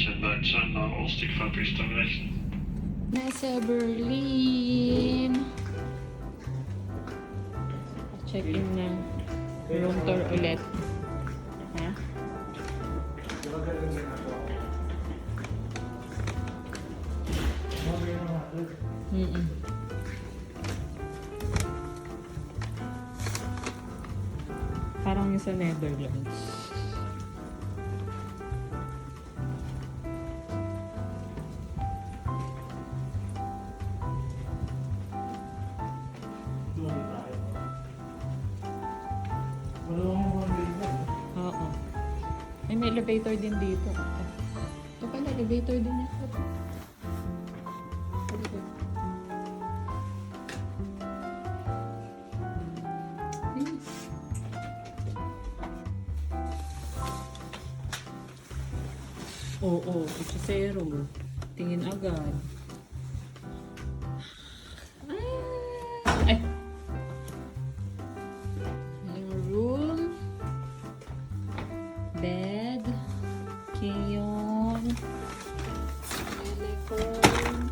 in Deutschland nach Ostig-Fabriksstreichen. Nasa Berlin. Check-in ng room tour ulit. Ha? Mm-mm. Parang yung sa Netherlands. Oo. May elevator din dito. Ito pala, elevator din ito. Oo, zero. Tingin agad. Ay! Yung room. Bed. Kiyon. Telephone.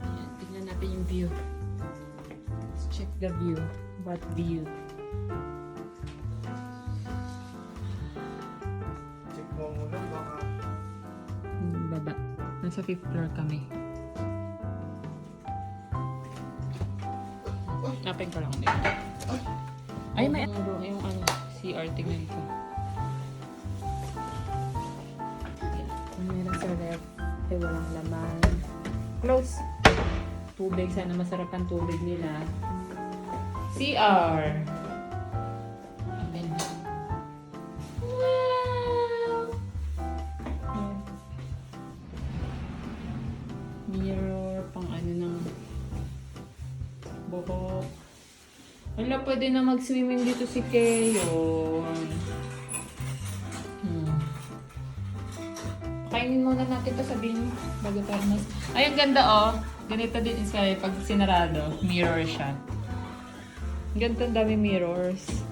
Ayan, tingnan natin yung view. Let's check the view. What view? Baba. Nasa 5th floor kami. Tapin ko lang dito. Ay, may yung ano, CR, tingnan ko. Kung meron sa ref, ay walang laman. Close. Tubig, sana masarap ang tubig nila. CR. Mirror, pang ano ng buhok. Wala, pwede na mag-swimming dito si Keyon. Kainin muna natin ito, sabihin mo. Bago tayo mas... Ay, ang ganda oh. Ganito din is kaya pag sinarado, mirror siya. Ang ganda, ang dami mirrors.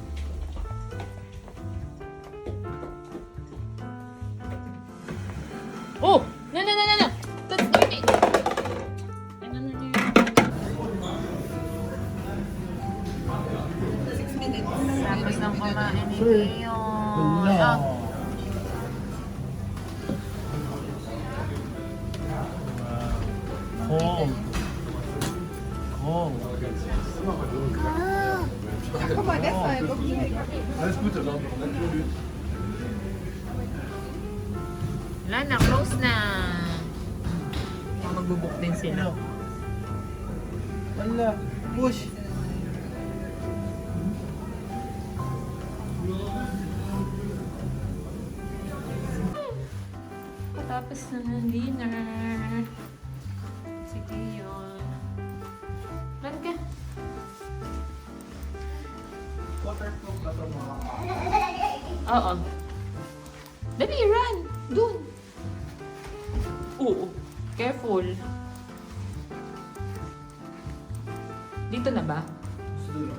Oh! No! Tapos nang kumain ni Keyon. Ah. Cold. Guck mal, deshalb. Okay. Alles Gute, dann. Wala na, close na. Magbubuk din sila. Wala. Push. Tapos na ng dinner. Sige yun. Run ka. Waterproof na ito mga. Oo. Dali, run! Doon! Oo. Careful. Dito na ba? Gusto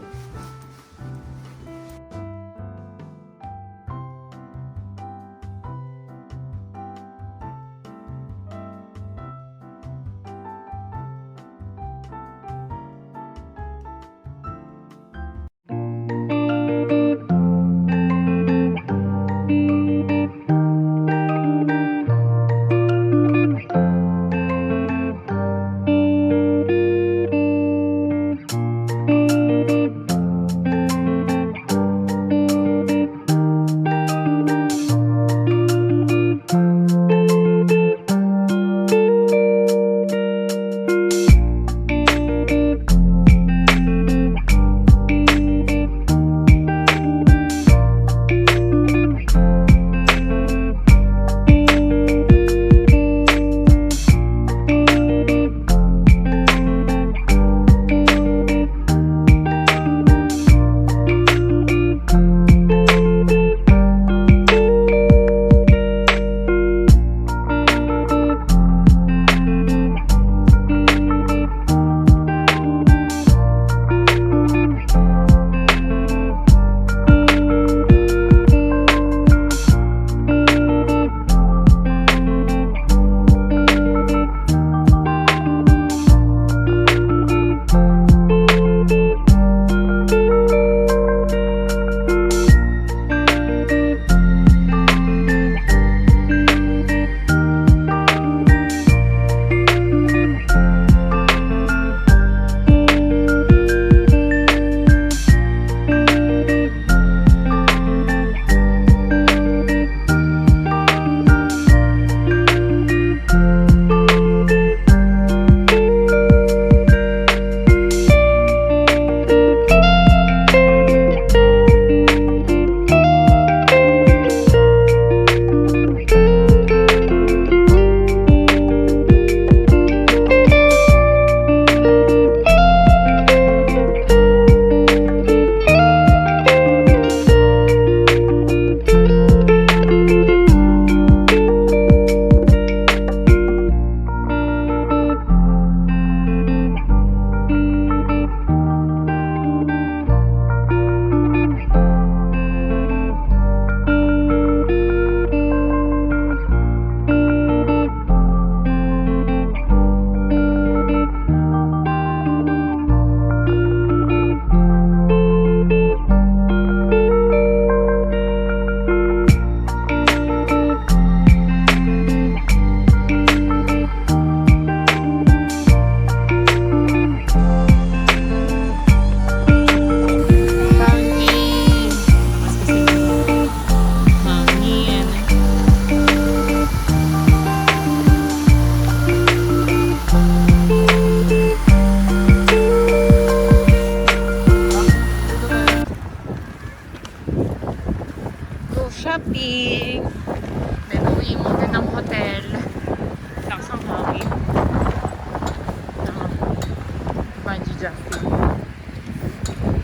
bungee jumping.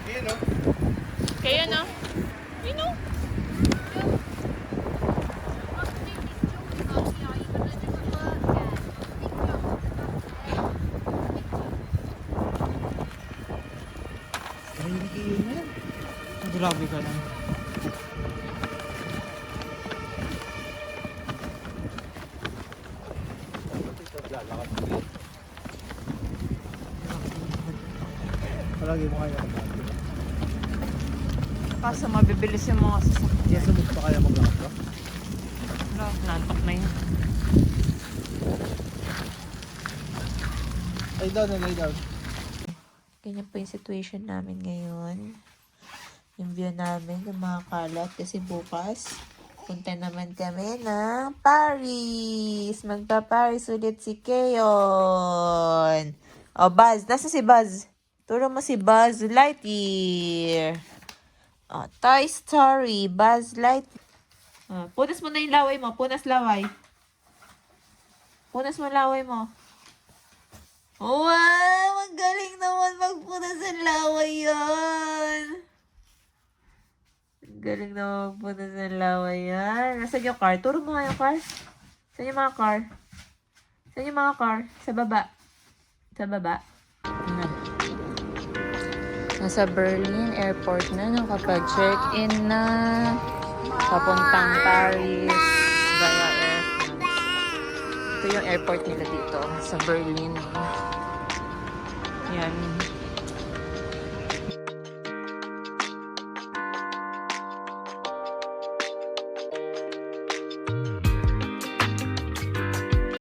Ayan, no? Kaya no? You know? Tahimik yun yan. Grabe ka lang. Palagi mo kaya maglakad. Kaso mabibilis yung mga sasakyan. Yes, mo pa kaya maglakad ka? Wala, nantok na yun. Lay down na, lay down. Ganyan po yung situation namin ngayon. Yung view namin ng mga kalat kasi bukas punta naman kami ng Paris. Magpa-Paris ulit si Keyon. O, Buzz. Nasa si Buzz? Turo mo si Buzz Lightyear. O, Toy Story. Buzz Lightyear. Punas mo na yung laway mo. Punas laway. Punas mo laway mo. Wow! Ang galing naman magpunas ng laway yan. Ang galing naman magpunas ng laway yan. Nasaan yung car? Turo mo nga yung car. Saan yung mga car? Saan yung mga car? Sa baba. Sa baba. Nasa Berlin Airport na nakapag-check-in na. Papuntang Paris via Air France. Ito yung airport nila dito sa Berlin. Yan.